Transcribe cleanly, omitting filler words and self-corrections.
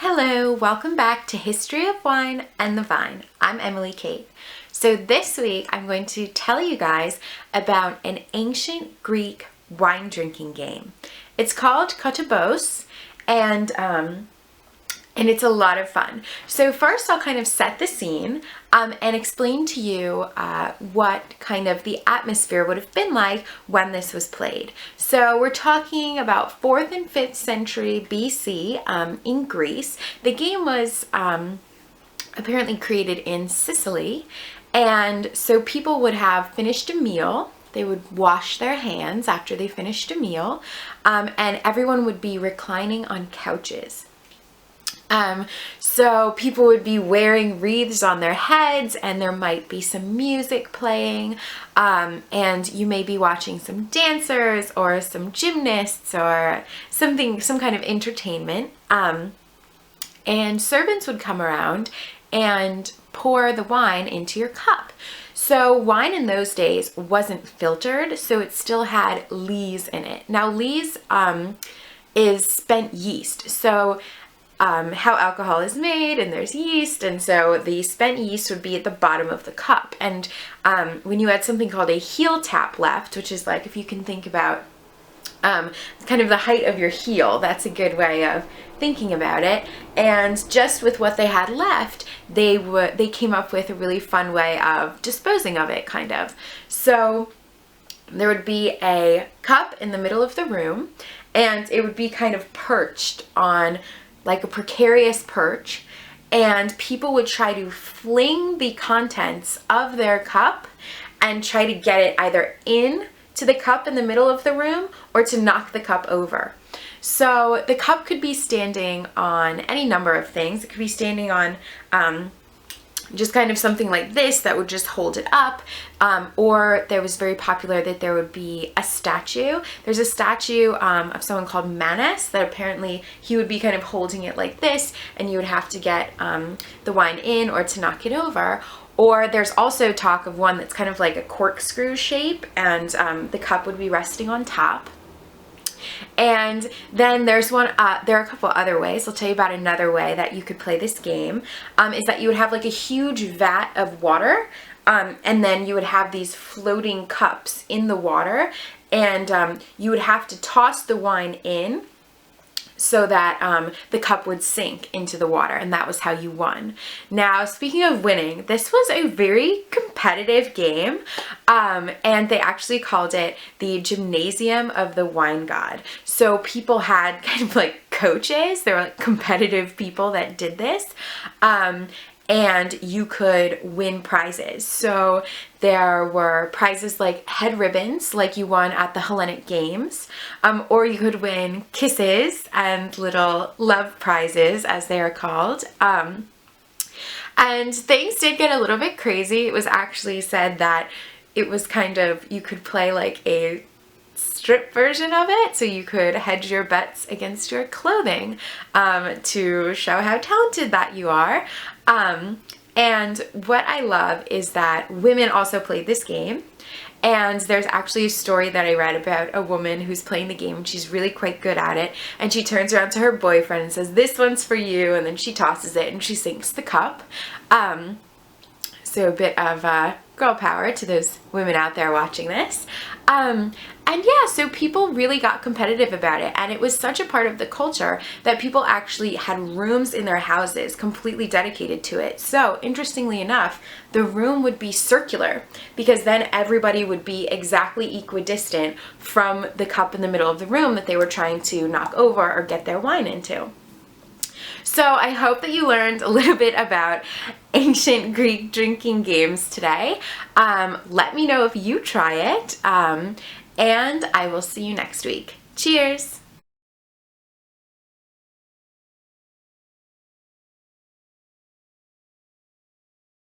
Hello, welcome back to History of Wine and the Vine. I'm Emily Kate. So this week I'm going to tell you guys about an ancient Greek wine drinking game. It's called Kottabos and it's a lot of fun. So first I'll kind of set the scene and explain to you what kind of the atmosphere would have been like when this was played. So we're talking about 4th and 5th century BC in Greece. The game was apparently created in Sicily, and so people would have finished a meal. They would wash their hands after they finished a meal, and everyone would be reclining on couches. So people would be wearing wreaths on their heads, and there might be some music playing, and you may be watching some dancers or some gymnasts or some kind of entertainment, and servants would come around and pour the wine into your cup. So wine in those days wasn't filtered, so it still had lees in it. Now lees is spent yeast. So how alcohol is made, and there's yeast, and so the spent yeast would be at the bottom of the cup. And when you had something called a heel tap left, which is like, if you can think about kind of the height of your heel, that's a good way of thinking about it. And just with what they had left, they came up with a really fun way of disposing of it, kind of. So there would be a cup in the middle of the room, and it would be kind of perched on like a precarious perch, and people would try to fling the contents of their cup and try to get it either in to the cup in the middle of the room or to knock the cup over. So the cup could be standing on any number of things. It could be standing on just kind of something like this that would just hold it up, or there was very popular that there would be a statue. There's a statue of someone called Manas that apparently he would be kind of holding it like this, and you would have to get the wine in or to knock it over. Or there's also talk of one that's kind of like a corkscrew shape, and the cup would be resting on top. And then there's one, there are a couple other ways. I'll tell you about another way that you could play this game, is that you would have like a huge vat of water, and then you would have these floating cups in the water, and you would have to toss the wine in so that the cup would sink into the water, and that was how you won. Now, speaking of winning, this was a very competitive game, and they actually called it the Gymnasium of the Wine God. So people had kind of like coaches. They were like competitive people that did this, and you could win prizes. So there were prizes like head ribbons, like you won at the Hellenic Games, or you could win kisses and little love prizes, as they are called. And things did get a little bit crazy. It was actually said that it was kind of, you could play like a strip version of it, so you could hedge your bets against your clothing to show how talented that you are. And what I love is that women also played this game, and there's actually a story that I read about a woman who's playing the game, and she's really quite good at it, and she turns around to her boyfriend and says, "This one's for you," and then she tosses it and she sinks the cup. So a bit of girl power to those women out there watching this. And yeah, so people really got competitive about it, and it was such a part of the culture that people actually had rooms in their houses completely dedicated to it. So interestingly enough, the room would be circular, because then everybody would be exactly equidistant from the cup in the middle of the room that they were trying to knock over or get their wine into. So I hope that you learned a little bit about ancient Greek drinking games today. Let me know if you try it, and I will see you next week. Cheers!